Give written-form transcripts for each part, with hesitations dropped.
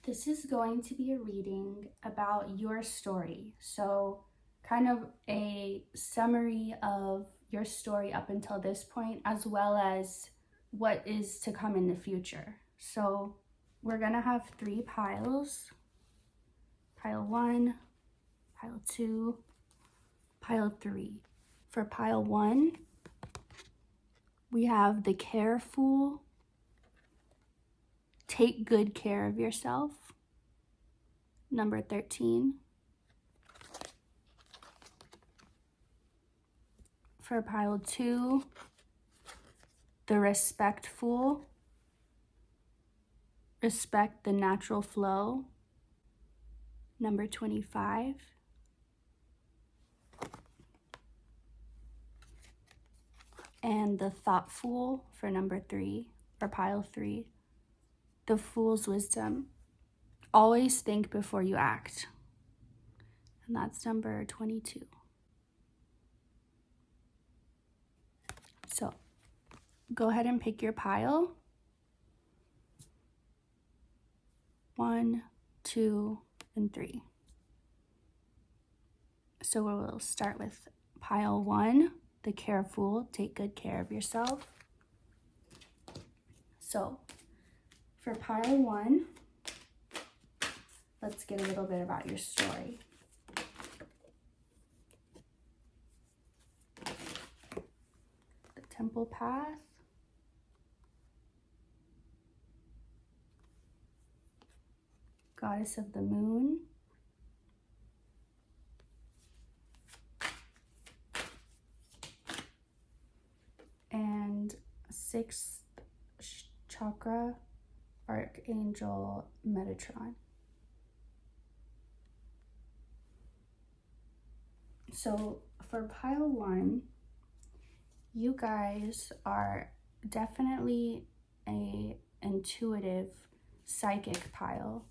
This is going to be a reading about your story. So, kind of a summary of your story up until this point, as well as what is to come in the future. So, we're going to have 3 piles: pile 1, pile 2, pile 3. For pile 1, we have the careful, take good care of yourself, number 13. For pile 2, the respectful, respect the natural flow, number 25. And the thoughtful for number 3, or pile 3, the fool's wisdom, always think before you act, and that's number 22. So go ahead and pick your pile. 1, 2, and 3. So we'll start with pile 1, the careful, take good care of yourself. So for pile 1, let's get a little bit about your story. The temple path, goddess of the moon, and 6th chakra, Archangel Metatron. So for pile 1, you guys are definitely a intuitive, psychic pile.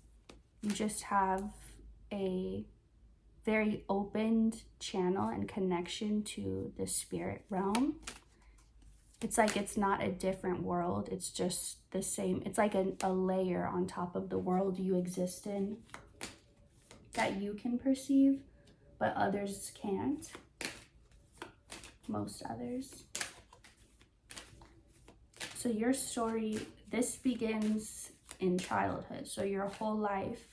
You just have a very opened channel and connection to the spirit realm. It's like it's not a different world, it's just the same. It's like a layer on top of the world you exist in that you can perceive, but others can't. Most others. So your story, this begins in childhood. So your whole life,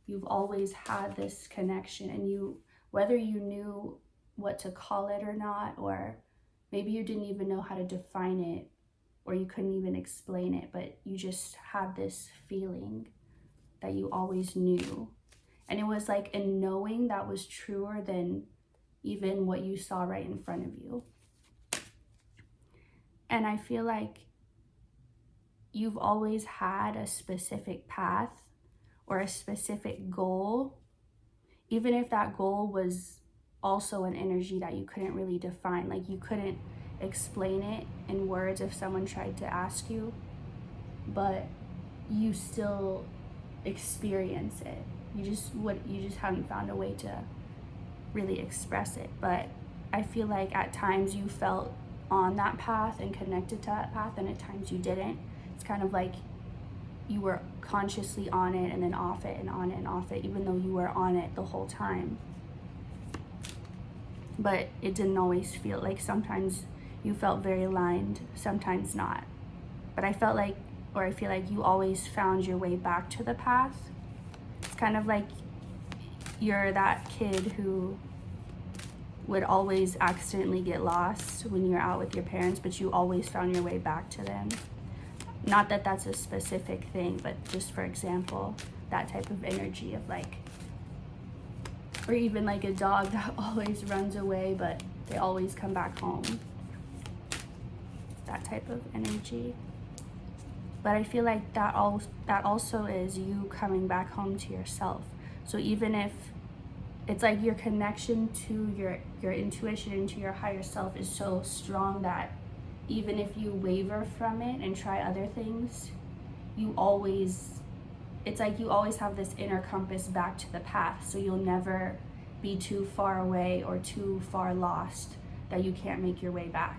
you've always had this connection, and you, whether you knew what to call it or not, or maybe you didn't even know how to define it, or you couldn't even explain it, but you just had this feeling that you always knew. And it was like a knowing that was truer than even what you saw right in front of you. And I feel like you've always had a specific path or a specific goal, even if that goal was also an energy that you couldn't really define. Like you couldn't explain it in words if someone tried to ask you, but you still experience it. You just haven't found a way to really express it. But I feel like at times you felt on that path and connected to that path, and at times you didn't. It's kind of like you were consciously on it and then off it and on it and off it, even though you were on it the whole time. But it didn't always feel like, sometimes you felt very aligned, sometimes not. But I feel like you always found your way back to the path. It's kind of like you're that kid who would always accidentally get lost when you're out with your parents, but you always found your way back to them. Not that that's a specific thing, but just for example, that type of energy of like, or even like a dog that always runs away, but they always come back home. That type of energy. But I feel like that also is you coming back home to yourself. So even if it's like your connection to your intuition and to your higher self is so strong that even if you waver from it and try other things, it's like you always have this inner compass back to the path. So you'll never be too far away or too far lost that you can't make your way back.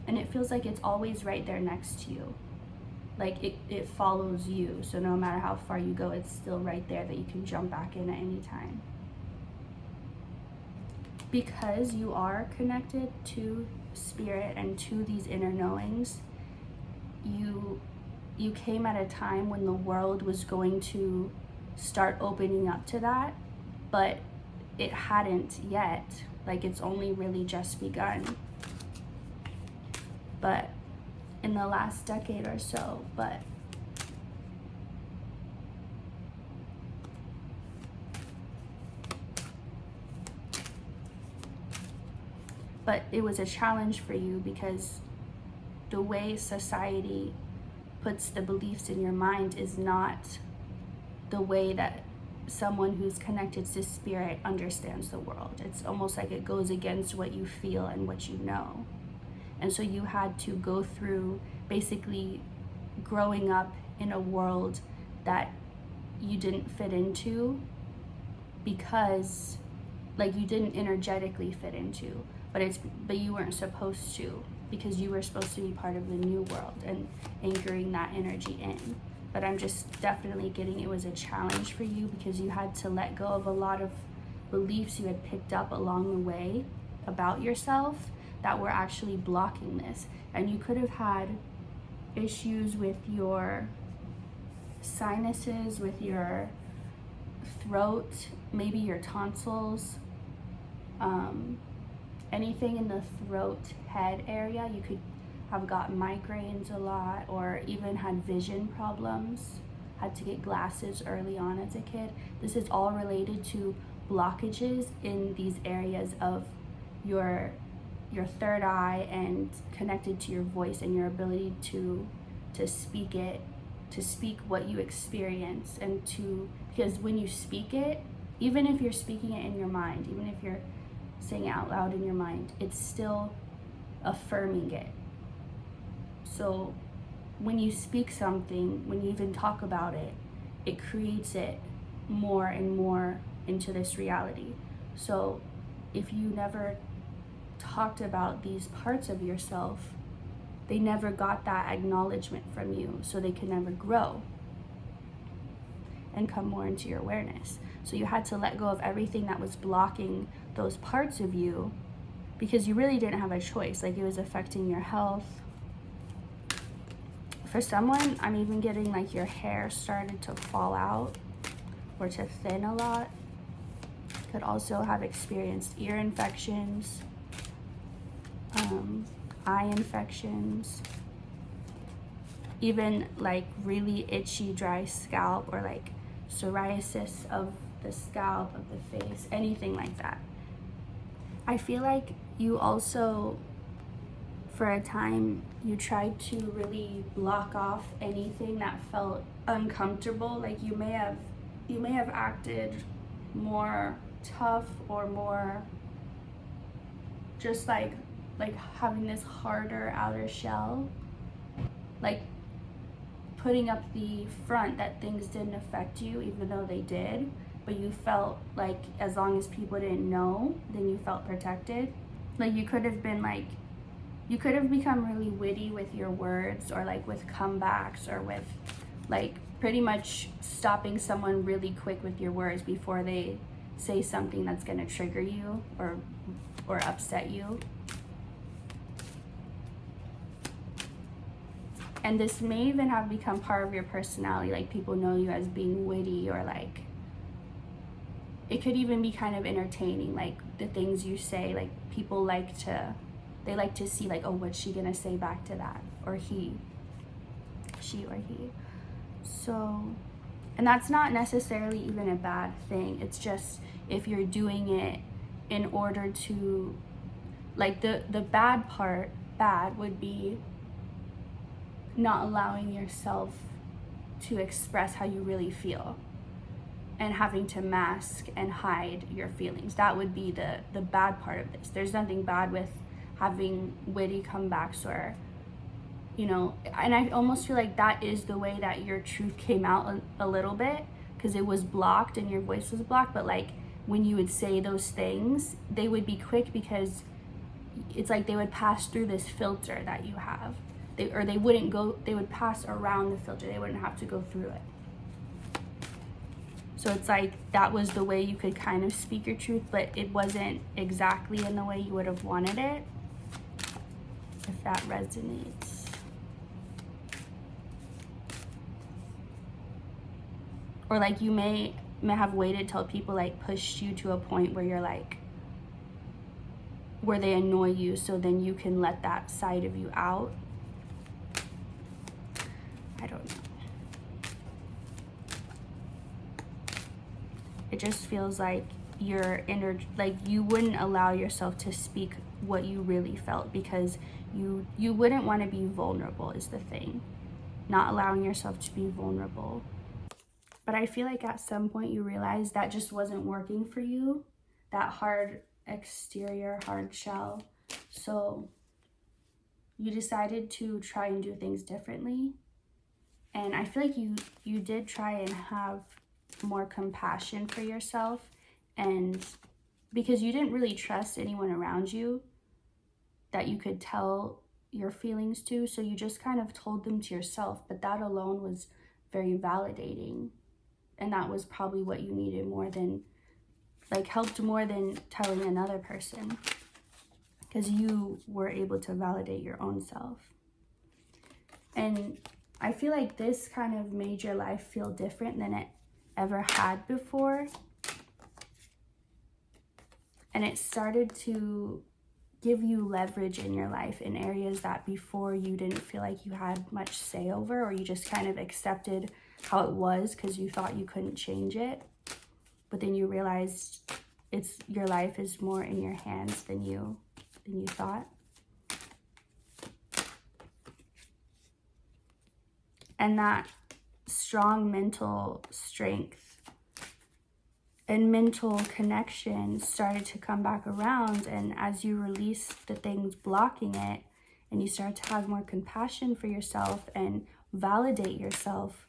And it feels like it's always right there next to you. like it follows you. So no matter how far you go, it's still right there that you can jump back in at any time. Because you are connected to spirit and to these inner knowings, you came at a time when the world was going to start opening up to that, but it hadn't yet. Like, it's only really just begun. But in the last decade or so, but it was a challenge for you, because the way society puts the beliefs in your mind is not the way that someone who's connected to spirit understands the world. It's almost like it goes against what you feel and what you know. And so you had to go through basically growing up in a world that you didn't fit into, because like you didn't energetically fit into, but you weren't supposed to, because you were supposed to be part of the new world and anchoring that energy in. But I'm just definitely getting it was a challenge for you, because you had to let go of a lot of beliefs you had picked up along the way about yourself that were actually blocking this. And you could have had issues with your sinuses, with your throat, maybe your tonsils, anything in the throat, head area. You could have got migraines a lot, or even had vision problems, had to get glasses early on as a kid. This is all related to blockages in these areas of your third eye, and connected to your voice and your ability to speak it, to speak what you experience, and because when you speak it, even if you're speaking it in your mind, even if you're saying it out loud in your mind, it's still affirming it. So when you speak something, when you even talk about it, it creates it more and more into this reality. So if you never talked about these parts of yourself, they never got that acknowledgement from you, so they could never grow and come more into your awareness. So you had to let go of everything that was blocking those parts of you, because you really didn't have a choice. Like, it was affecting your health. For someone, I'm even getting like your hair started to fall out or to thin a lot. Could also have experienced ear infections, eye infections, even like really itchy, dry scalp, or like psoriasis of the scalp, of the face, anything like that. I feel like you also, for a time, you tried to really block off anything that felt uncomfortable. Like you may have acted more tough, or more just like having this harder outer shell, like putting up the front that things didn't affect you, even though they did. But you felt like as long as people didn't know, then you felt protected. Like you could have become really witty with your words, or like with comebacks, or with like pretty much stopping someone really quick with your words before they say something that's going to trigger you or upset you. And this may even have become part of your personality, like people know you as being witty, or like it could even be kind of entertaining, like the things you say, like people like to see like, oh, what's she gonna say back to that, or she or he. So, and that's not necessarily even a bad thing. It's just if you're doing it in order to, like the bad would be not allowing yourself to express how you really feel, and having to mask and hide your feelings. That would be the bad part of this. There's nothing bad with having witty comebacks, or, you know, and I almost feel like that is the way that your truth came out a little bit, because it was blocked and your voice was blocked. But like when you would say those things, they would be quick, because it's like they would pass through this filter that you have. they wouldn't go, they would pass around the filter. They wouldn't have to go through it. So it's like that was the way you could kind of speak your truth, but it wasn't exactly in the way you would have wanted it, if that resonates. Or like you may have waited till people like pushed you to a point where you're like, where they annoy you, so then you can let that side of you out. I don't know. It just feels like your inner, like you wouldn't allow yourself to speak what you really felt, because you wouldn't want to be vulnerable is the thing. Not allowing yourself to be vulnerable. But I feel like at some point you realized that just wasn't working for you. That hard exterior, hard shell. So you decided to try and do things differently. And I feel like you did try and have more compassion for yourself, and because you didn't really trust anyone around you that you could tell your feelings to, so you just kind of told them to yourself. But that alone was very validating, and that was probably what you needed more than, like, helped more than telling another person, because you were able to validate your own self. And I feel like this kind of made your life feel different than it ever had before. And it started to give you leverage in your life in areas that before you didn't feel like you had much say over, or you just kind of accepted how it was because you thought you couldn't change it. But then you realized your life is more in your hands than you thought. And that strong mental strength and mental connection started to come back around. And as you release the things blocking it, and you start to have more compassion for yourself and validate yourself,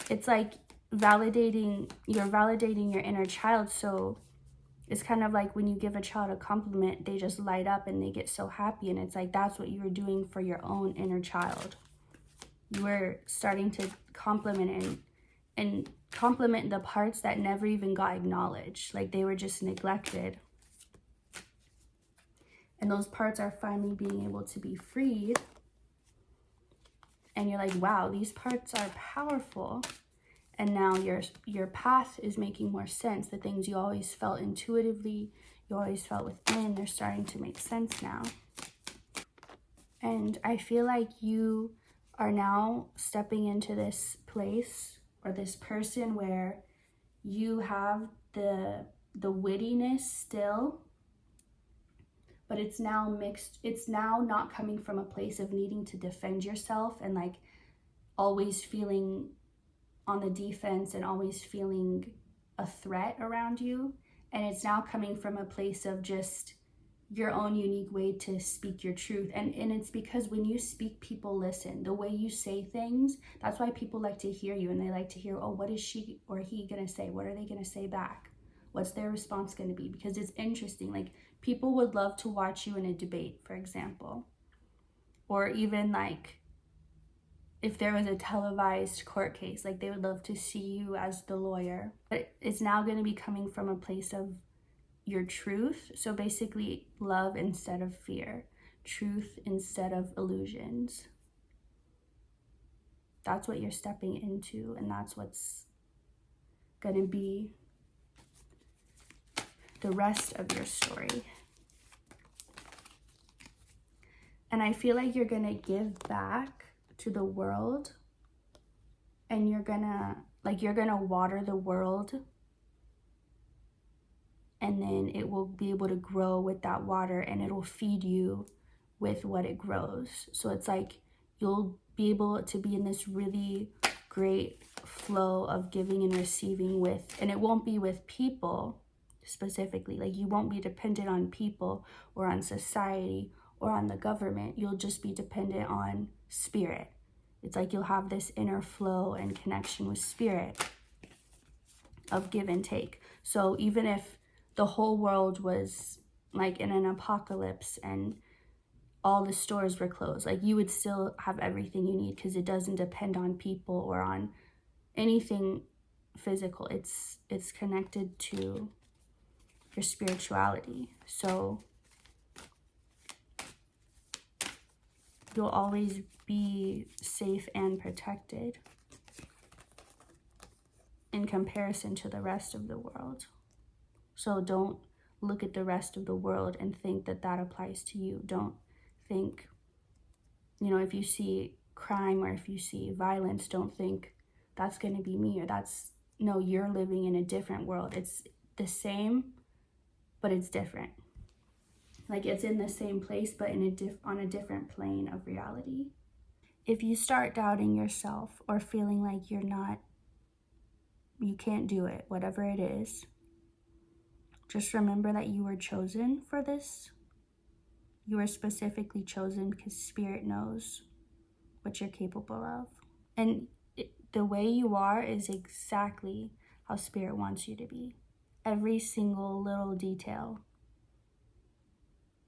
it's like you're validating your inner child. So it's kind of like when you give a child a compliment, they just light up and they get so happy. And it's like, that's what you were doing for your own inner child. You were starting to compliment and compliment the parts that never even got acknowledged. Like they were just neglected. And those parts are finally being able to be freed. And you're like, wow, these parts are powerful. And now your path is making more sense. The things you always felt intuitively, you always felt within, they're starting to make sense now. And I feel like you are now stepping into this place or this person where you have the wittiness still, but it's now mixed. It's now not coming from a place of needing to defend yourself and like always feeling on the defense and always feeling a threat around you. And it's now coming from a place of just your own unique way to speak your truth. And it's because when you speak, people listen. The way you say things, that's why people like to hear you, and they like to hear, oh, what is she or he gonna say? What are they gonna say back? What's their response gonna be? Because it's interesting. Like people would love to watch you in a debate, for example, or even like if there was a televised court case, like they would love to see you as the lawyer. But it's now gonna be coming from a place of your truth. So basically love instead of fear, truth instead of illusions. That's what you're stepping into, and that's what's gonna be the rest of your story. And I feel like you're gonna give back to the world, and you're gonna water the world, and then it will be able to grow with that water, and it'll feed you with what it grows. So it's like you'll be able to be in this really great flow of giving and receiving with, and it won't be with people specifically. Like you won't be dependent on people or on society or on the government. You'll just be dependent on spirit. It's like you'll have this inner flow and connection with spirit of give and take. So even if the whole world was like in an apocalypse and all the stores were closed. Like, you would still have everything you need because it doesn't depend on people or on anything physical. It's connected to your spirituality. So you'll always be safe and protected in comparison to the rest of the world. So don't look at the rest of the world and think that that applies to you. Don't think, if you see crime or if you see violence, don't think that's going to be me, or no, you're living in a different world. It's the same, but it's different. Like, it's in the same place, but on a different plane of reality. If you start doubting yourself or feeling like you can't do it, whatever it is, just remember that you were chosen for this. You were specifically chosen because Spirit knows what you're capable of. And the way you are is exactly how Spirit wants you to be. Every single little detail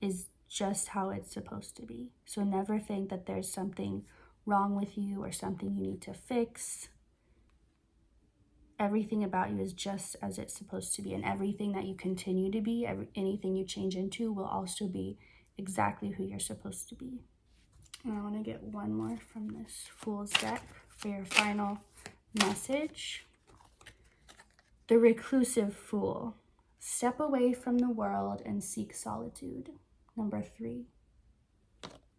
is just how it's supposed to be. So never think that there's something wrong with you or something you need to fix. Everything about you is just as it's supposed to be, and everything that you continue to be, anything you change into will also be exactly who you're supposed to be. And I want to get one more from this Fool's deck for your final message. The Reclusive Fool. Step away from the world and seek solitude. Number 3.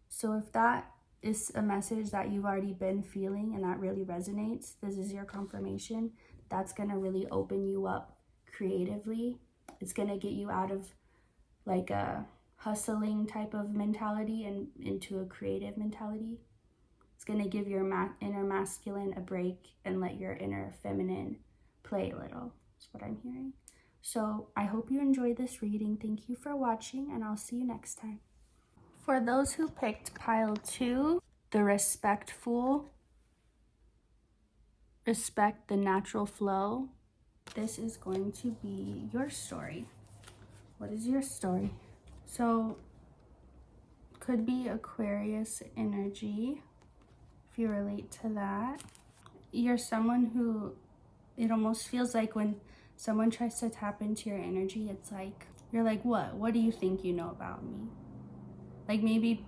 So if that is a message that you've already been feeling and that really resonates, this is your confirmation. That's going to really open you up creatively. It's going to get you out of like a hustling type of mentality and into a creative mentality. It's going to give your inner masculine a break and let your inner feminine play a little. That's what I'm hearing. So I hope you enjoyed this reading. Thank you for watching, and I'll see you next time. For those who picked pile 2, the Respect Fool, respect the natural flow, this is going to be your story. What is your story? So, could be Aquarius energy, if you relate to that. You're someone who, it almost feels like when someone tries to tap into your energy, it's like, you're like, what do you think you know about me? Like, maybe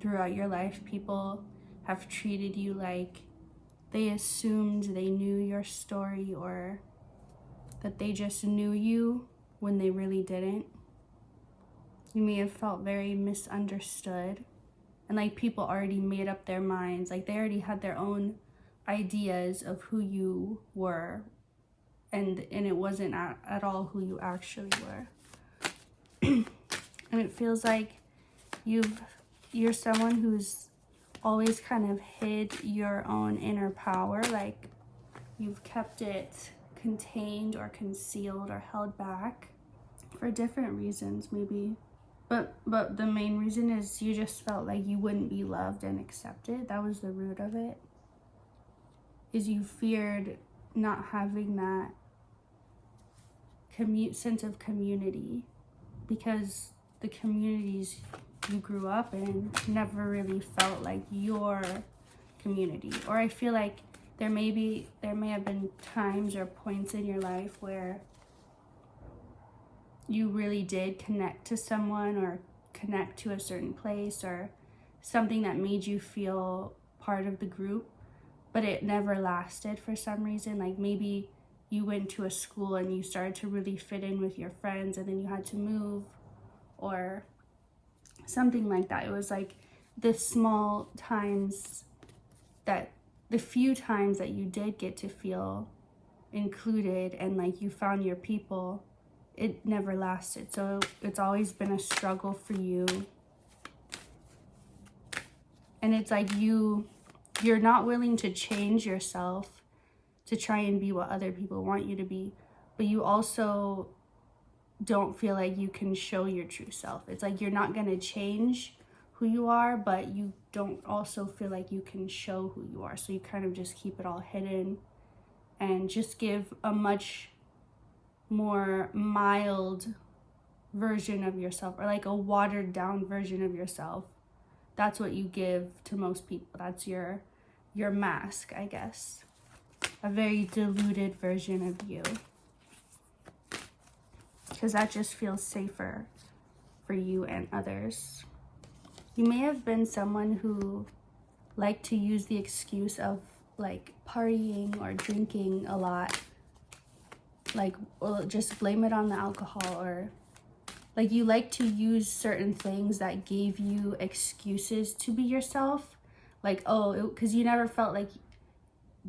throughout your life, people have treated you like they assumed they knew your story, or that they just knew you when they really didn't. You may have felt very misunderstood, and like people already made up their minds, like they already had their own ideas of who you were, and it wasn't at all who you actually were. And it feels like you're someone who's always kind of hid your own inner power, like you've kept it contained or concealed or held back for different reasons maybe. But the main reason is you just felt like you wouldn't be loved and accepted. That was the root of it. Is you feared not having that sense of community, because the communities you grew up in never really felt like your community. Or I feel like there may have been times or points in your life where you really did connect to someone or connect to a certain place or something that made you feel part of the group, but it never lasted for some reason. Like maybe you went to a school and you started to really fit in with your friends, and then you had to move or something like that. It was like the small times, that the few times that you did get to feel included and like you found your people, it never lasted. So it's always been a struggle for you. And it's like you're not willing to change yourself to try and be what other people want you to be, but you also don't feel like you can show your true self. It's like you're not going to change who you are, but you don't also feel like you can show who you are. So you kind of just keep it all hidden and just give a much more mild version of yourself, or like a watered down version of yourself That's what you give to most people. That's your mask, I guess. A very diluted version of you. Because that just feels safer for you and others. You may have been someone who liked to use the excuse of like partying or drinking a lot. Like, well, just blame it on the alcohol, or like you like to use certain things that gave you excuses to be yourself. Like, oh, because you never felt like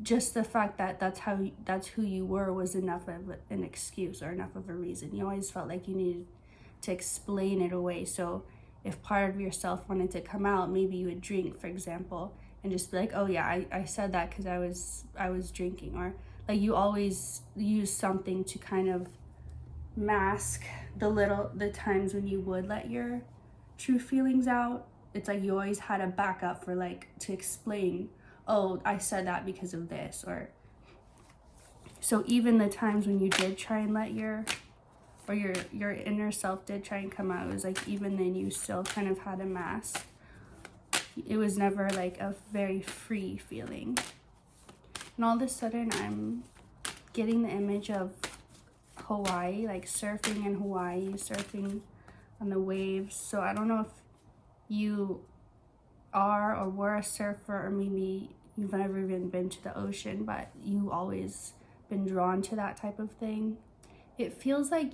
just the fact that that's who you were was enough of an excuse or enough of a reason. You always felt like you needed to explain it away. So if part of yourself wanted to come out, maybe you would drink, for example, and just be like, oh yeah, I said that because I was drinking. Or like you always use something to kind of mask the times when you would let your true feelings out. It's like you always had a backup for like to explain, oh, I said that because of this. Or so even the times when you did try and let your inner self did try and come out, it was like even then you still kind of had a mask. It was never like a very free feeling. And all of a sudden I'm getting the image of Hawaii, like surfing in Hawaii, surfing on the waves. So I don't know if you are or were a surfer, or maybe you've never even been to the ocean, but you always been drawn to that type of thing. It feels like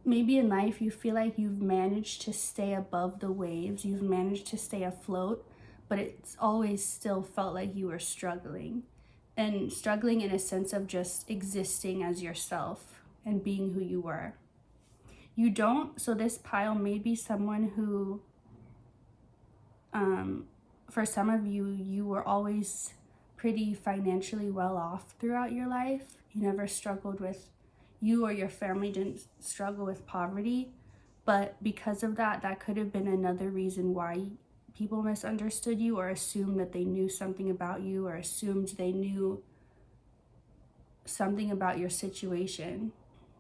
maybe in life you feel like you've managed to stay above the waves, you've managed to stay afloat, but it's always still felt like you were struggling. And struggling in a sense of just existing as yourself and being who you were. So this pile may be someone who, for some of you, you were always pretty financially well off throughout your life. You never struggled with, you or your family didn't struggle with poverty, but because of that, that could have been another reason why people misunderstood you or assumed that they knew something about you or assumed they knew something about your situation.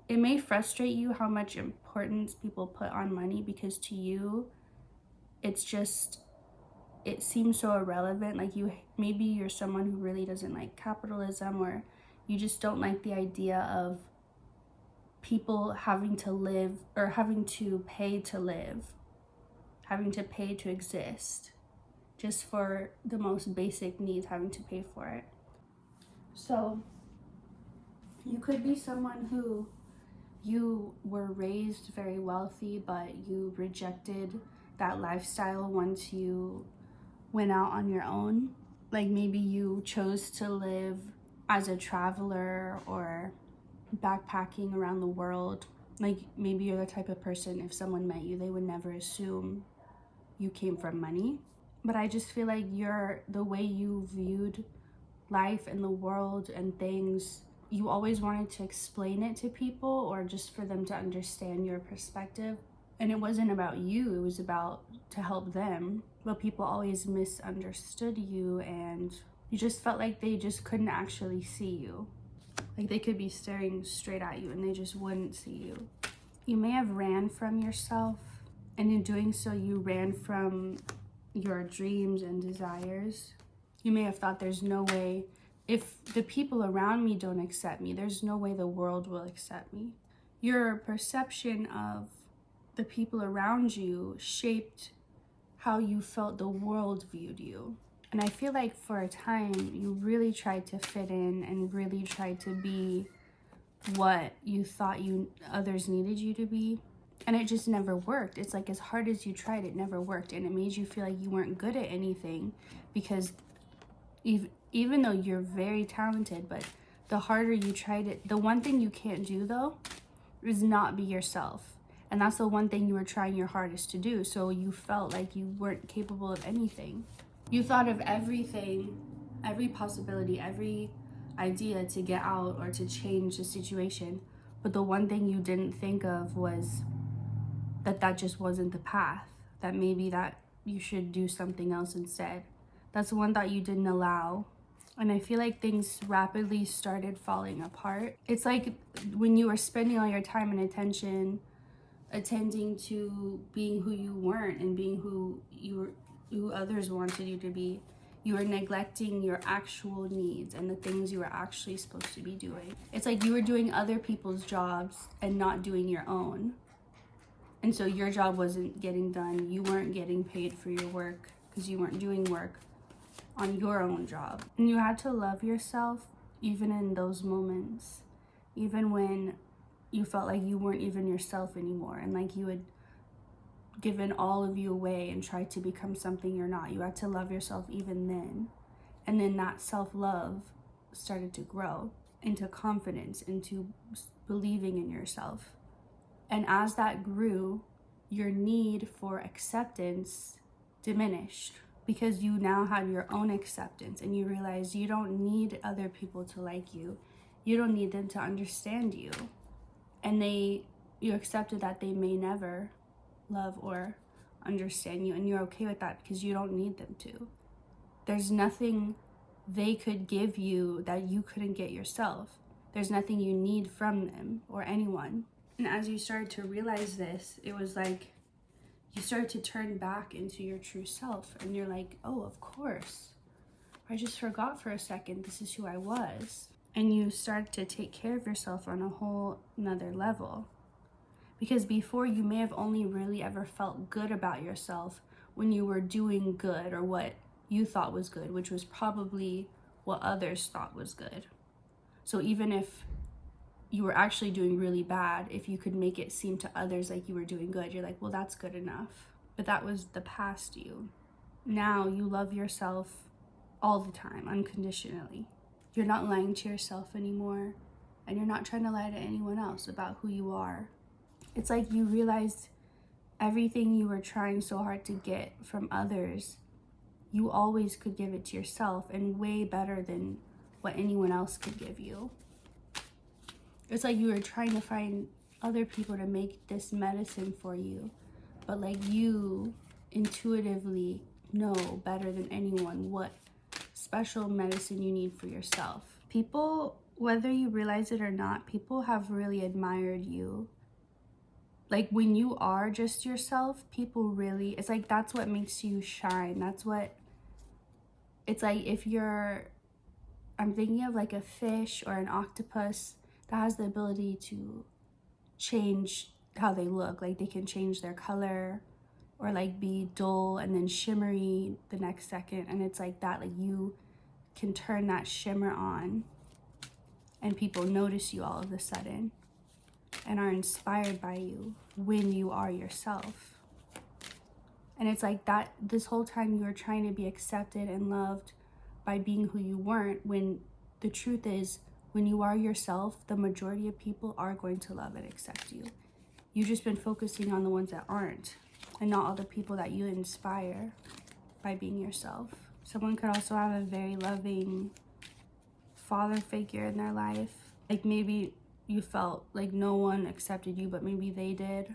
It may frustrate you how much importance people put on money, because to you, it seems so irrelevant. Like maybe you're someone who really doesn't like capitalism, or you just don't like the idea of people having to live or having to pay to live, having to pay to exist, just for the most basic needs, having to pay for it. So you could be someone who you were raised very wealthy, but you rejected that lifestyle once you went out on your own. Like maybe you chose to live as a traveler or backpacking around the world. Like maybe you're the type of person, if someone met you, they would never assume you came from money. But I just feel like the way you viewed life and the world and things, you always wanted to explain it to people or just for them to understand your perspective. And it wasn't about you, it was about to help them. But people always misunderstood you, and you just felt like they just couldn't actually see you. Like they could be staring straight at you and they just wouldn't see you. You may have ran from yourself, and in doing so, you ran from your dreams and desires. You may have thought, there's no way, if the people around me don't accept me, there's no way the world will accept me. Your perception of the people around you shaped how you felt the world viewed you. And I feel like for a time, you really tried to fit in and really tried to be what you thought others needed you to be. And it just never worked. It's like as hard as you tried, it never worked. And it made you feel like you weren't good at anything, because even though you're very talented, but the harder you tried it, the one thing you can't do though is not be yourself. And that's the one thing you were trying your hardest to do. So you felt like you weren't capable of anything. You thought of everything, every possibility, every idea to get out or to change the situation. But the one thing you didn't think of was that just wasn't the path, that maybe that you should do something else instead. That's the one thought you didn't allow. And I feel like things rapidly started falling apart. It's like when you were spending all your time and attention attending to being who you weren't and being who you were, who others wanted you to be. You were neglecting your actual needs and the things you were actually supposed to be doing. It's like you were doing other people's jobs and not doing your own. And so your job wasn't getting done. You weren't getting paid for your work because you weren't doing work on your own job. And you had to love yourself even in those moments, even when you felt like you weren't even yourself anymore and like you had given all of you away and tried to become something you're not. You had to love yourself even then. And then that self-love started to grow into confidence, into believing in yourself. And as that grew, your need for acceptance diminished because you now had your own acceptance and you realized you don't need other people to like you. You don't need them to understand you. And you accepted that they may never love or understand you, and you're okay with that because you don't need them to. There's nothing they could give you that you couldn't get yourself. There's nothing you need from them or anyone. And as you started to realize this, it was like you started to turn back into your true self, and you're like, oh, of course, I just forgot for a second this is who I was. And you start to take care of yourself on a whole nother level. Because before, you may have only really ever felt good about yourself when you were doing good or what you thought was good, which was probably what others thought was good. So even if you were actually doing really bad, if you could make it seem to others like you were doing good, you're like, well, that's good enough. But that was the past you. Now you love yourself all the time, unconditionally. You're not lying to yourself anymore, and you're not trying to lie to anyone else about who you are. It's like you realized everything you were trying so hard to get from others, you always could give it to yourself, and way better than what anyone else could give you. It's like you were trying to find other people to make this medicine for you, but like you intuitively know better than anyone what special medicine you need for yourself. People, whether you realize it or not, people have really admired you. Like when you are just yourself, people really, it's like that's what makes you shine. That's what, it's like if you're, I'm thinking of like a fish or an octopus that has the ability to change how they look. Like they can change their color or like be dull and then shimmery the next second. And it's like that, like you can turn that shimmer on and people notice you all of a sudden and are inspired by you when you are yourself. And it's like that this whole time you were trying to be accepted and loved by being who you weren't, when the truth is, when you are yourself, the majority of people are going to love and accept you. You've just been focusing on the ones that aren't, and not all the people that you inspire by being yourself. Someone could also have a very loving father figure in their life. Like maybe you felt like no one accepted you, but maybe they did.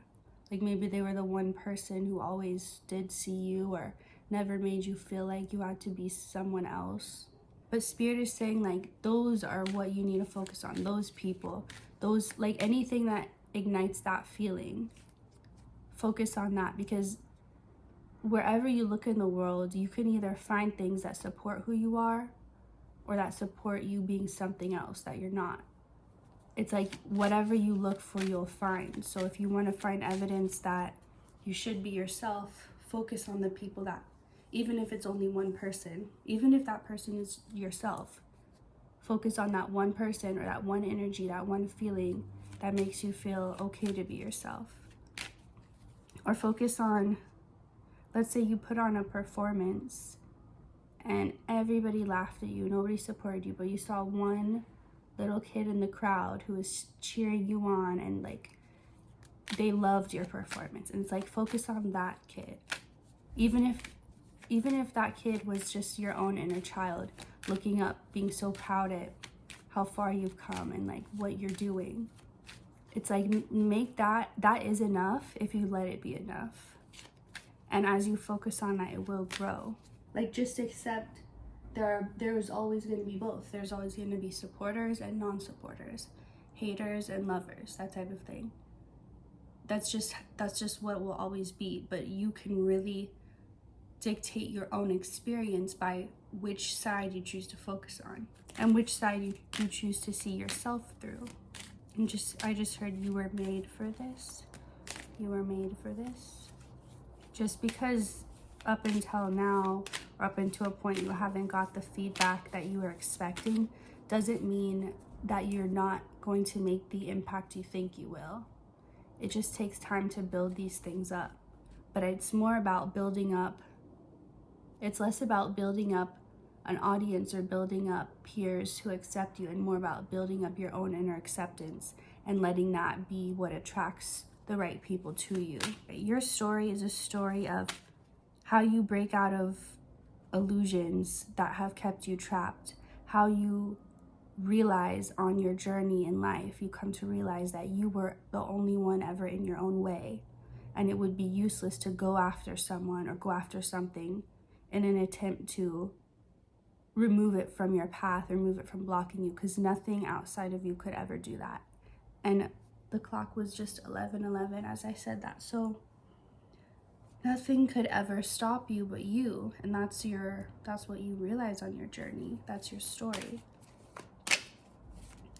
Like maybe they were the one person who always did see you or never made you feel like you had to be someone else. But Spirit is saying like those are what you need to focus on. Those people, those, like anything that ignites that feeling, focus on that, because wherever you look in the world, you can either find things that support who you are or that support you being something else that you're not. It's like whatever you look for, you'll find. So if you want to find evidence that you should be yourself, focus on the people that, even if it's only one person, even if that person is yourself, focus on that one person or that one energy, that one feeling that makes you feel okay to be yourself. Or focus on, let's say you put on a performance and everybody laughed at you, nobody supported you, but you saw one little kid in the crowd who was cheering you on and like they loved your performance. And it's like focus on that kid. Even if that kid was just your own inner child looking up, being so proud at how far you've come and like what you're doing. It's like make that is enough if you let it be enough. And as you focus on that, it will grow. Like just accept there's always going to be both. There's always going to be supporters and non-supporters, haters and lovers, that type of thing. that's just what it will always be. But you can really dictate your own experience by which side you choose to focus on and which side you choose to see yourself through. And I just heard you were made for this. You were made for this. Just because up until now, or up until a point you haven't got the feedback that you were expecting, doesn't mean that you're not going to make the impact you think you will. It just takes time to build these things up. But it's more about building up. It's less about building up an audience or building up peers who accept you, and more about building up your own inner acceptance and letting that be what attracts the right people to you. Your story is a story of how you break out of illusions that have kept you trapped, how you realize on your journey in life, you come to realize that you were the only one ever in your own way, and it would be useless to go after someone or go after something in an attempt to remove it from your path or remove it from blocking you, because nothing outside of you could ever do that. And the clock was just 11:11 as I said that, so nothing could ever stop you but you. And that's what you realize on your journey. That's your story.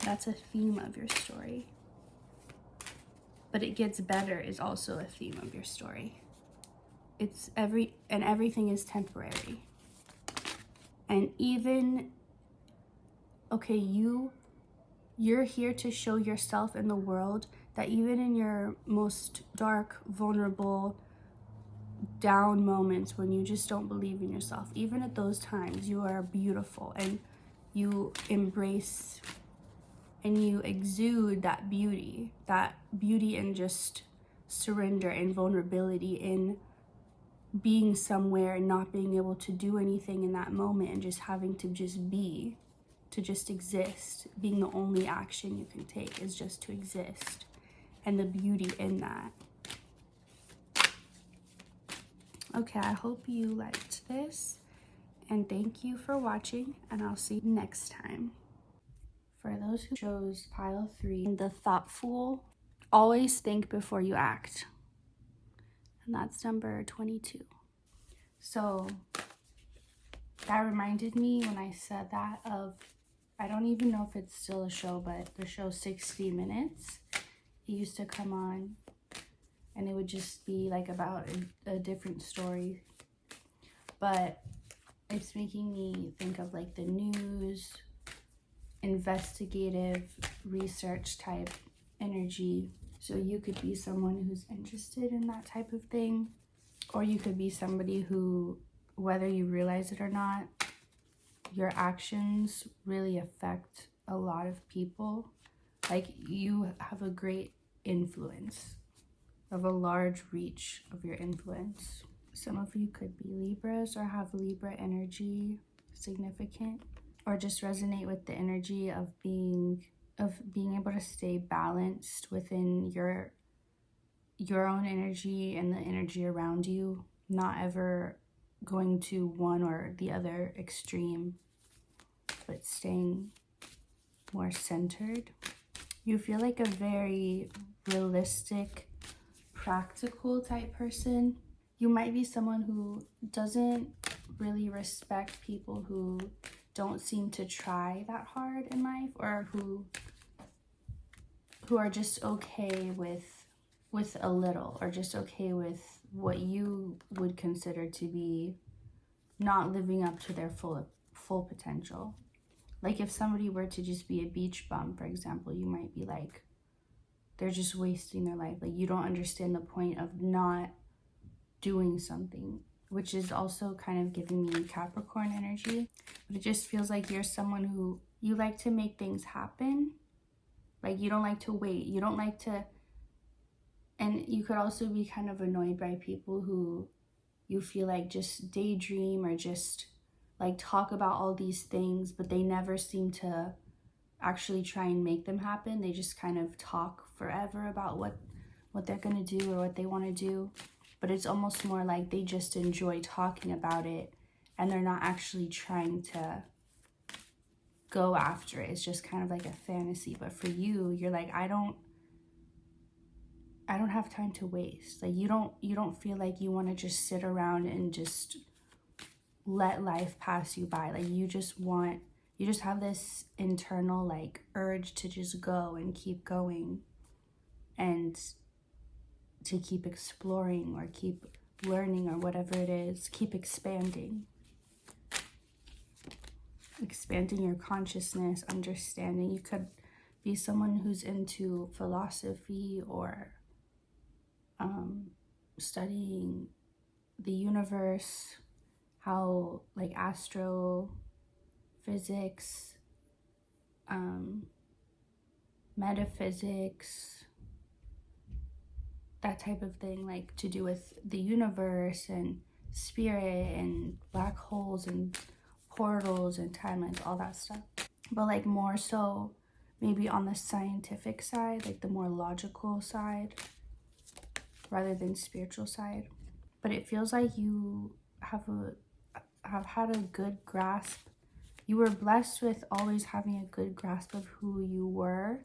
That's a theme of your story. But it gets better is also a theme of your story. Everything is temporary. And even, okay, you're here to show yourself in the world that even in your most dark, vulnerable, down moments when you just don't believe in yourself, even at those times, you are beautiful, and you embrace and you exude that beauty and just surrender and vulnerability in being somewhere and not being able to do anything in that moment and just having to just be, to just exist. Being the only action you can take is just to exist, and the beauty in that. Okay, I hope you liked this, and thank you for watching, and I'll see you next time. For those who chose pile 3, the thoughtful, always think before you act. And that's number 22. So that reminded me when I said that of, I don't even know if it's still a show, but the show 60 Minutes. It used to come on, and it would just be like about a different story. But it's making me think of like the news, investigative research type energy. So you could be someone who's interested in that type of thing, or you could be somebody who, whether you realize it or not, your actions really affect a lot of people. Like, you have a great influence, of a large reach of your influence. Some of you could be Libras or have Libra energy significant, or just resonate with the energy of being able to stay balanced within your own energy and the energy around you, not ever going to one or the other extreme, but staying more centered. You feel like a very realistic, practical type person. You might be someone who doesn't really respect people who don't seem to try that hard in life, or who are just okay with a little, or just okay with what you would consider to be not living up to their full potential. Like, if somebody were to just be a beach bum, for example, you might be like, they're just wasting their life. Like, you don't understand the point of not doing something, which is also kind of giving me Capricorn energy. But it just feels like you're someone who, you like to make things happen. Like, you don't like to wait. You don't like to, and you could also be kind of annoyed by people who you feel like just daydream or just like talk about all these things, but they never seem to actually try and make them happen. They just kind of talk forever about what they're gonna do or what they want to do, but it's almost more like they just enjoy talking about it and they're not actually trying to go after it. It's just kind of like a fantasy. But for you, you're like, I I don't have time to waste. Like you don't feel like you want to just sit around and just let life pass you by. Like you just have this internal like urge to just go and keep going and to keep exploring or keep learning or whatever it is, keep expanding your consciousness, understanding. You could be someone who's into philosophy or studying the universe, how like astrophysics, metaphysics, that type of thing, like to do with the universe and spirit and black holes and portals and timelines, all that stuff. But like more so maybe on the scientific side, like the more logical side rather than spiritual side. But it feels like you have had a good grasp. You were blessed with always having a good grasp of who you were,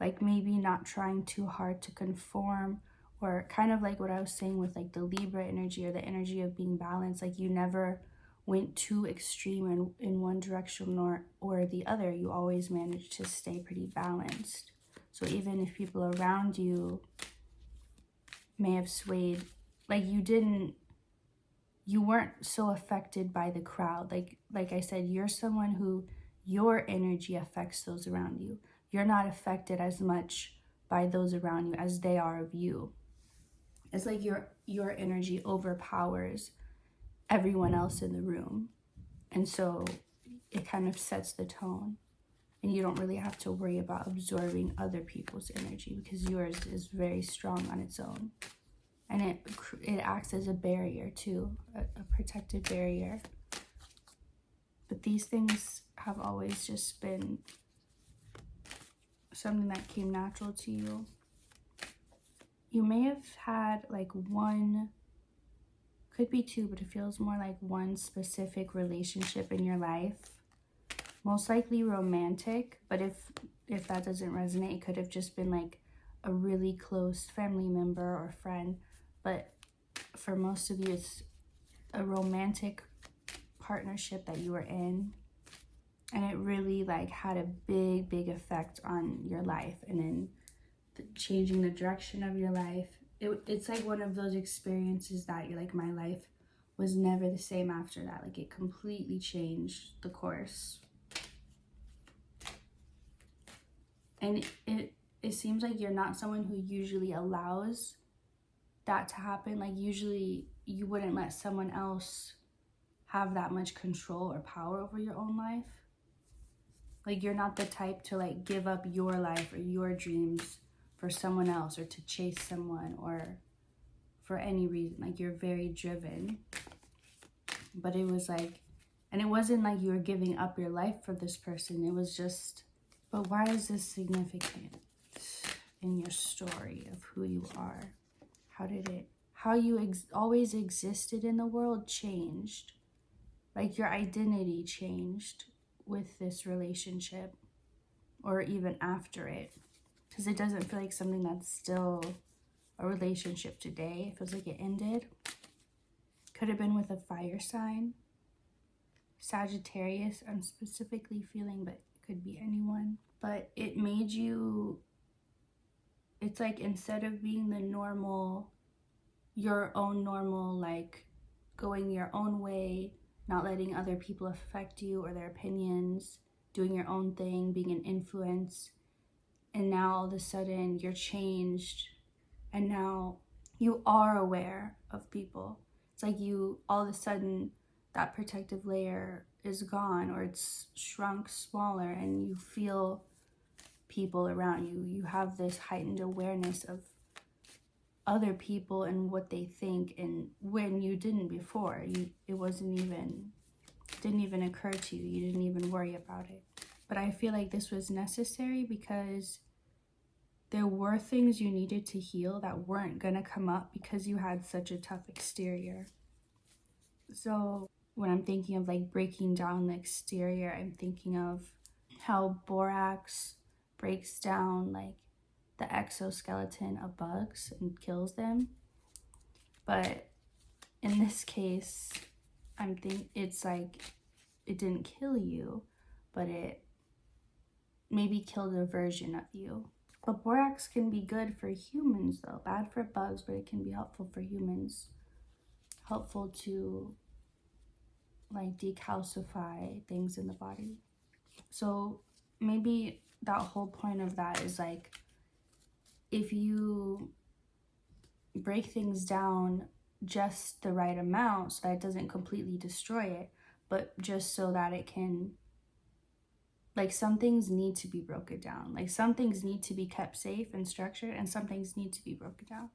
like maybe not trying too hard to conform, or kind of like what I was saying with like the Libra energy or the energy of being balanced. Like you never went too extreme in one direction or the other. You always managed to stay pretty balanced. So even if people around you may have swayed, like you weren't so affected by the crowd. Like I said, you're someone who your energy affects those around you. You're not affected as much by those around you as they are of you. It's like your energy overpowers everyone else in the room. And so it kind of sets the tone. And you don't really have to worry about absorbing other people's energy because yours is very strong on its own. And it acts as a barrier too, a protected barrier. But these things have always just been something that came natural to you. You may have had like one, could be two, but it feels more like one specific relationship in your life. Most likely romantic, but if that doesn't resonate, it could have just been like a really close family member or friend. But for most of you, it's a romantic partnership that you were in. And it really like had a big effect on your life and then changing the direction of your life. It's like one of those experiences that you're like, my life was never the same after that. Like it completely changed the course. And it seems like you're not someone who usually allows that to happen. Like usually you wouldn't let someone else have that much control or power over your own life. Like you're not the type to like give up your life or your dreams for someone else or to chase someone or for any reason. Like you're very driven. But it was like, and it wasn't like you were giving up your life for this person. It was just, but why is this significant in your story of who you are? How you always existed in the world changed. Like your identity changed with this relationship or even after it. Because it doesn't feel like something that's still a relationship today. It feels like it ended. Could have been with a fire sign. Sagittarius, I'm specifically feeling, but it could be anyone. But it made you, it's like instead of being the normal, your own normal, like going your own way, not letting other people affect you or their opinions, doing your own thing, being an influence. And now all of a sudden you're changed and now you are aware of people. It's like you, all of a sudden, that protective layer is gone or it's shrunk smaller and you feel people around you. You have this heightened awareness of other people and what they think, and when you didn't before, it didn't even occur to you. You didn't even worry about it. But I feel like this was necessary because there were things you needed to heal that weren't gonna come up because you had such a tough exterior. So when I'm thinking of like breaking down the exterior, I'm thinking of how borax breaks down like the exoskeleton of bugs and kills them. But in this case, I'm thinking it's like it didn't kill you, but it maybe killed a version of you. But borax can be good for humans though, bad for bugs, but it can be helpful for humans. Helpful to like decalcify things in the body. So maybe that whole point of that is like, if you break things down just the right amount so that it doesn't completely destroy it, but just so that it can, like, some things need to be broken down. Like, some things need to be kept safe and structured, and some things need to be broken down.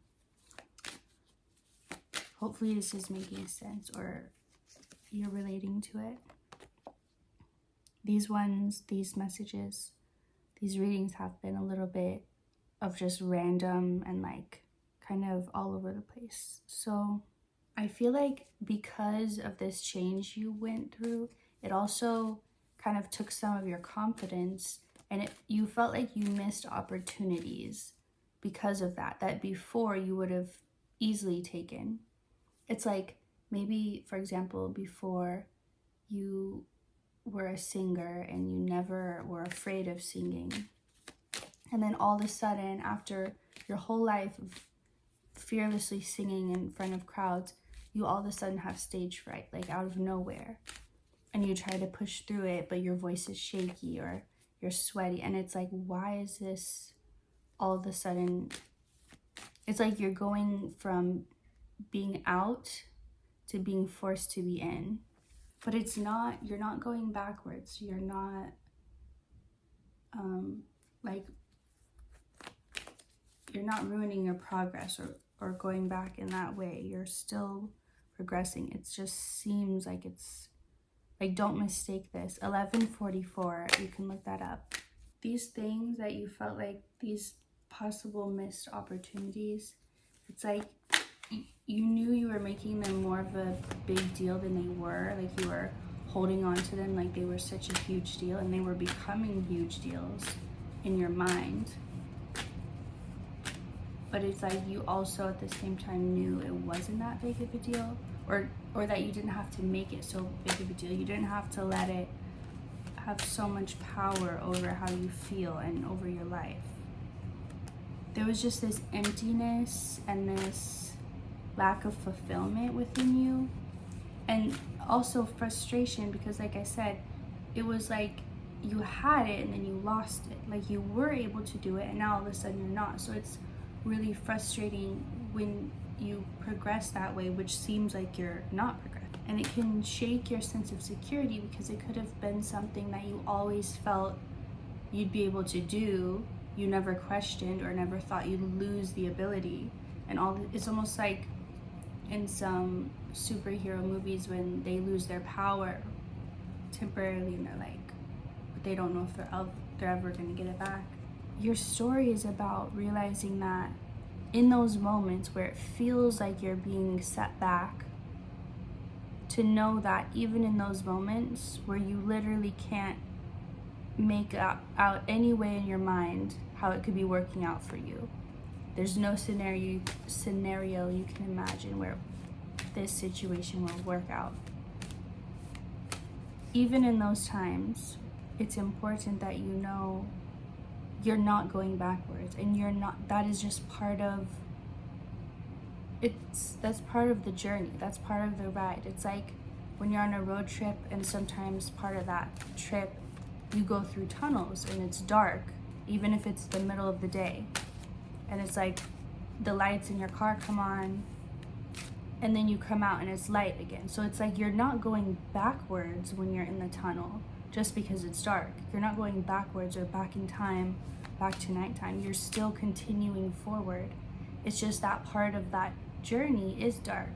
Hopefully this is making sense, or you're relating to it. These ones, these messages, these readings have been a little bit of just random and like kind of all over the place. So I feel like because of this change you went through, it also kind of took some of your confidence, and you felt like you missed opportunities because of that before you would have easily taken. It's like, maybe, for example, before you were a singer and you never were afraid of singing. And then all of a sudden, after your whole life of fearlessly singing in front of crowds, you all of a sudden have stage fright, like out of nowhere. And you try to push through it, but your voice is shaky or you're sweaty. And it's like, why is this all of a sudden? It's like you're going from being out to being forced to be in. But it's not, you're not going backwards. You're not you're not ruining your progress or going back in that way. You're still progressing. It just seems like it's like, don't mistake this. 1144, you can look that up. These things that you felt like, these possible missed opportunities, it's like you knew you were making them more of a big deal than they were. Like, you were holding on to them like they were such a huge deal, and they were becoming huge deals in your mind. But it's like you also at the same time knew it wasn't that big of a deal, or that you didn't have to make it so big of a deal. You didn't have to let it have so much power over how you feel and over your life. There was just this emptiness and this lack of fulfillment within you, and also frustration, because like I said, it was like you had it and then you lost it. Like, you were able to do it and now all of a sudden you're not. So it's really frustrating when you progress that way, which seems like you're not progressing. And it can shake your sense of security, because it could have been something that you always felt you'd be able to do. You never questioned or never thought you'd lose the ability. And it's almost like in some superhero movies when they lose their power temporarily and they're like, but they don't know if they're ever going to get it back. Your story is about realizing that in those moments where it feels like you're being set back, to know that even in those moments where you literally can't make out any way in your mind how it could be working out for you. There's no scenario you can imagine where this situation will work out. Even in those times, it's important that you know you're not going backwards, and that is just part of that's part of the journey. That's part of the ride. It's like when you're on a road trip, and sometimes part of that trip you go through tunnels and it's dark, even if it's the middle of the day, and it's like the lights in your car come on and then you come out and it's light again. So it's like you're not going backwards when you're in the tunnel just because it's dark. You're not going backwards or back in time, back to nighttime. You're still continuing forward. It's just that part of that journey is dark.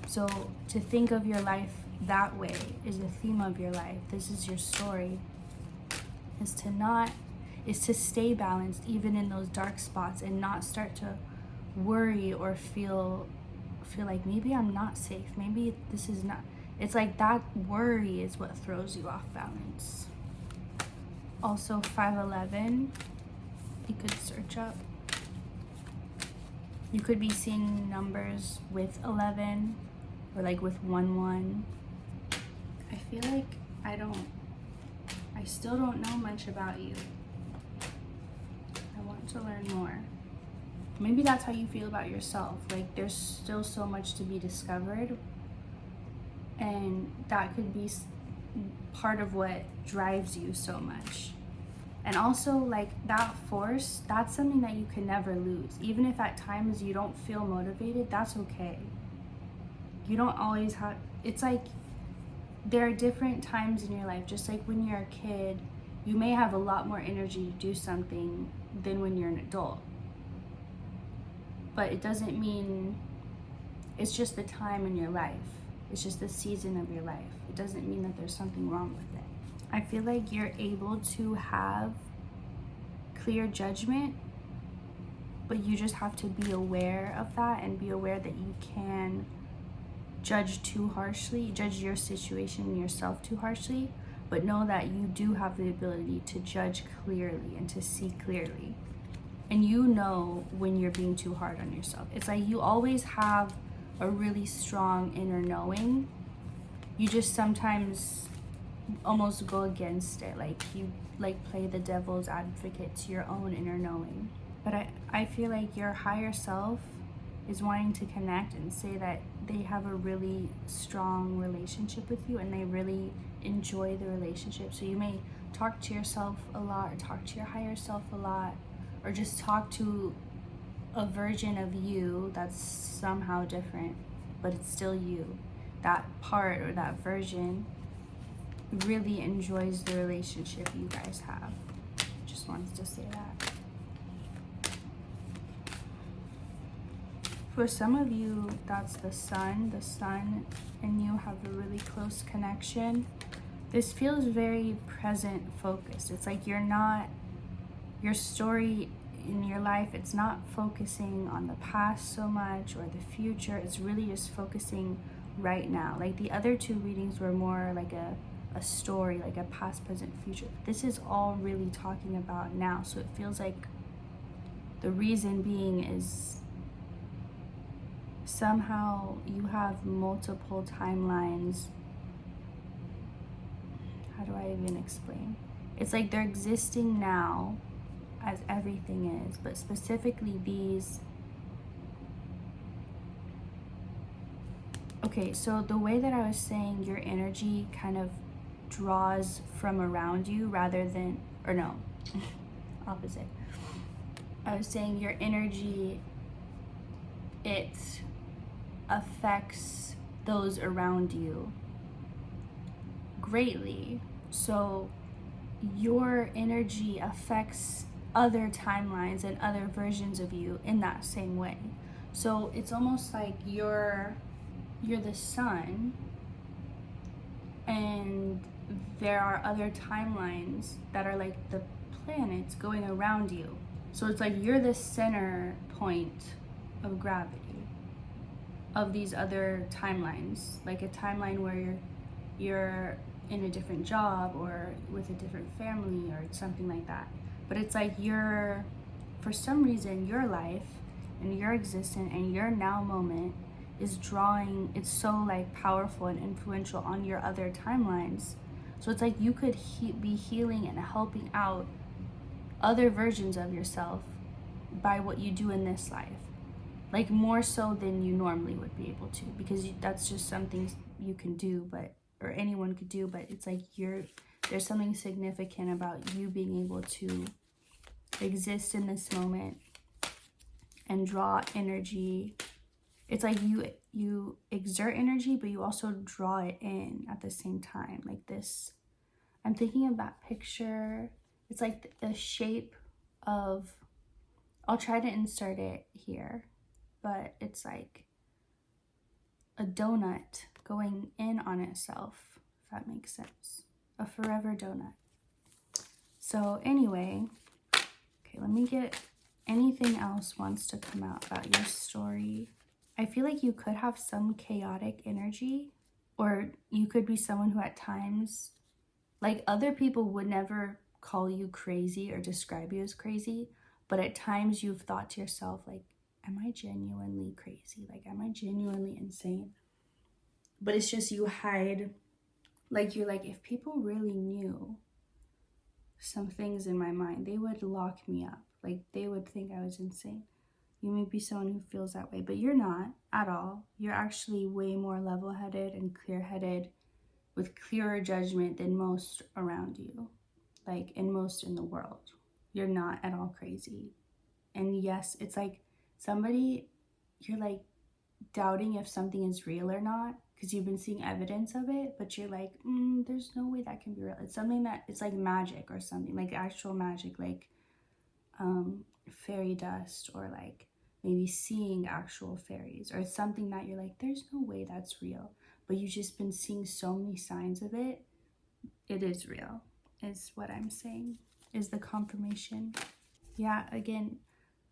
So to think of your life that way is the theme of your life. This is your story, is to stay balanced even in those dark spots, and not start to worry or feel like maybe I'm not safe, maybe this is not. It's like that worry is what throws you off balance. Also 511, you could search up. You could be seeing numbers with 11 or like with 1-1. I feel like I still don't know much about you. I want to learn more. Maybe that's how you feel about yourself. Like there's still so much to be discovered, and that could be part of what drives you so much. And also like that force, that's something that you can never lose. Even if at times you don't feel motivated, that's okay. You don't always have, it's like there are different times in your life. Just like when you're a kid, you may have a lot more energy to do something than when you're an adult. But it doesn't mean, it's just the time in your life. It's just the season of your life. It doesn't mean that there's something wrong with it. I feel like you're able to have clear judgment, but you just have to be aware of that and be aware that you can judge too harshly, judge your situation and yourself too harshly, but know that you do have the ability to judge clearly and to see clearly. And you know when you're being too hard on yourself. It's like you always have a really strong inner knowing. You just sometimes almost go against it. Like you like play the devil's advocate to your own inner knowing. But I feel like your higher self is wanting to connect and say that they have a really strong relationship with you and they really enjoy the relationship. So you may talk to yourself a lot or talk to your higher self a lot, or just talk to a version of you that's somehow different, but it's still you. That part or that version really enjoys the relationship you guys have. Just wants to say that. For some of you, that's the sun. The sun and you have a really close connection. This feels very present focused. It's like you're not, your story in your life, it's not focusing on the past so much or the future. It's really just focusing right now. Like the other two readings were more like a story, like a past, present, future. This is all really talking about now. So it feels like the reason being is somehow you have multiple timelines. How do I even explain? It's like they're existing now as everything is, but specifically these. Okay, so the way that I was saying your energy kind of draws from around you rather than, or no, opposite. I was saying your energy, it affects those around you greatly. So your energy affects other timelines and other versions of you in that same way. So it's almost like you're the sun and there are other timelines that are like the planets going around you. So it's like you're the center point of gravity of these other timelines, like a timeline where you're in a different job or with a different family or something like that. But it's like you're, for some reason, your life and your existence and your now moment is drawing, it's so like powerful and influential on your other timelines. So it's like you could be healing and helping out other versions of yourself by what you do in this life. Like more so than you normally would be able to, because that's just something you can do, but, or anyone could do, but it's like there's something significant about you being able to exist in this moment and draw energy. It's like you exert energy, but you also draw it in at the same time. Like this, I'm thinking of that picture. It's like the shape of, I'll try to insert it here, but it's like a donut going in on itself, if that makes sense. A forever donut. So anyway, okay, let me get, anything else wants to come out about your story. I feel like you could have some chaotic energy, or you could be someone who at times, like other people would never call you crazy or describe you as crazy, But at times you've thought to yourself, like, am I genuinely crazy? Like, am I genuinely insane? But it's just you hide, like, you're like, if people really knew some things in my mind, they would lock me up. Like, they would think I was insane. You may be someone who feels that way, but you're not at all. You're actually way more level-headed and clear-headed with clearer judgment than most around you, like, and most in the world. You're not at all crazy. And yes, it's like somebody, you're like doubting if something is real or not because you've been seeing evidence of it, but you're like, there's no way that can be real. It's something that, it's like magic or something, like actual magic, like fairy dust, or like maybe seeing actual fairies, or it's something that you're like, there's no way that's real, but you've just been seeing so many signs of it. It is real, is what I'm saying, is the confirmation. Yeah, again,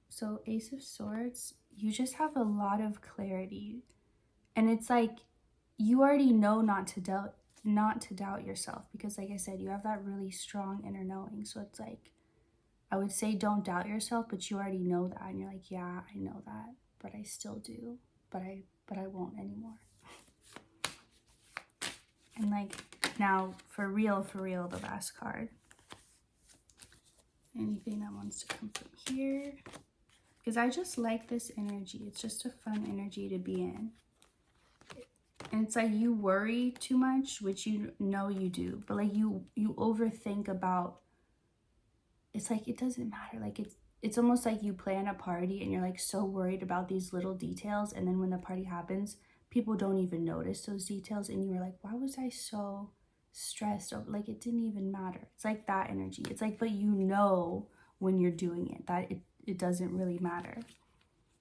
so Ace of Swords, you just have a lot of clarity, and it's like you already know not to doubt yourself, because like I said, you have that really strong inner knowing. So it's like, I would say don't doubt yourself, but you already know that, and you're like, yeah, I know that, but I still do, but I won't anymore. And like, now for real, the last card. Anything that wants to come from here, because I just like this energy. It's just a fun energy to be in. And it's like you worry too much, which you know you do, but like you overthink about, it's like, it doesn't matter. Like it's almost like you plan a party and you're like so worried about these little details, and then when the party happens, people don't even notice those details, and you were like, why was I so stressed? Like, it didn't even matter. It's like that energy. It's like, but you know when you're doing it that it doesn't really matter.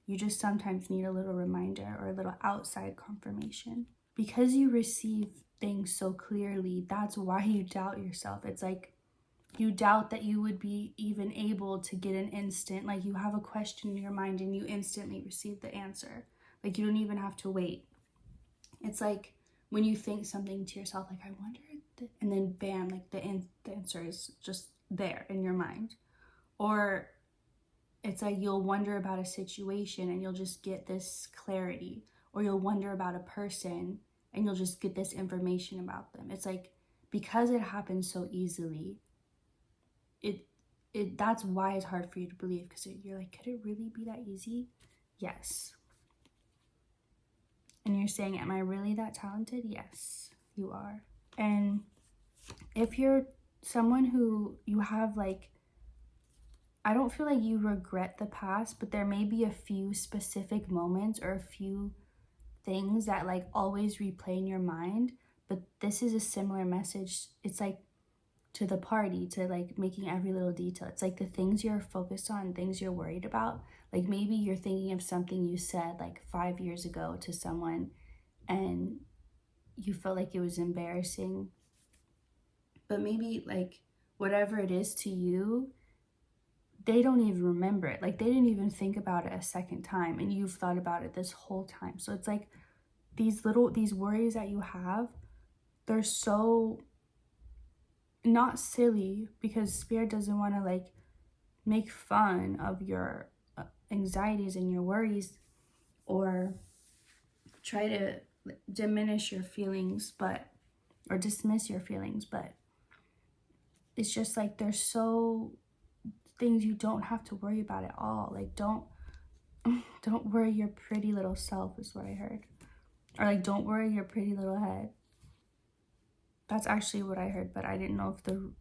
You just sometimes need a little reminder or a little outside confirmation. Because you receive things so clearly, that's why you doubt yourself. It's like you doubt that you would be even able to get an instant, like you have a question in your mind and you instantly receive the answer. Like you don't even have to wait. It's like when you think something to yourself, like, I wonder, and then bam, like the answer is just there in your mind. Or it's like you'll wonder about a situation and you'll just get this clarity, or you'll wonder about a person and you'll just get this information about them. It's like, because it happens so easily, that's why it's hard for you to believe, because you're like, could it really be that easy? Yes. And you're saying, am I really that talented? Yes, you are. And if you're someone who you have, like, I don't feel like you regret the past, but there may be a few specific moments or a few things that like always replay in your mind. But this is a similar message. It's like to the party, to like making every little detail. It's like the things you're focused on, things you're worried about. Like maybe you're thinking of something you said like 5 years ago to someone and you felt like it was embarrassing. But maybe like whatever it is to you, they don't even remember it. Like they didn't even think about it a second time, and you've thought about it this whole time. So it's like these worries that you have, they're so not silly, because Spirit doesn't want to like make fun of your anxieties and your worries or try to diminish your feelings, or dismiss your feelings, but it's just like there's so things you don't have to worry about at all. Like don't worry your pretty little self, is what I heard. Or like, don't worry your pretty little head. That's actually what I heard, but I didn't know if the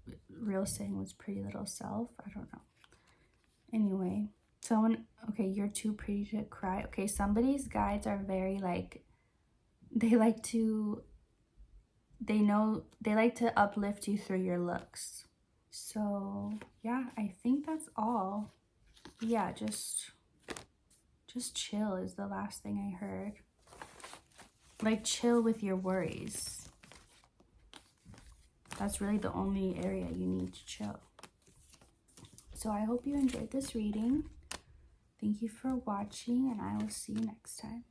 real saying was pretty little self. I don't know. Anyway, okay, you're too pretty to cry. Okay, somebody's guides are very like, they like to uplift you through your looks. So yeah, I think that's all. Yeah, just chill is the last thing I heard. Like, chill with your worries. That's really the only area you need to chill. So I hope you enjoyed this reading. Thank you for watching, and I will see you next time.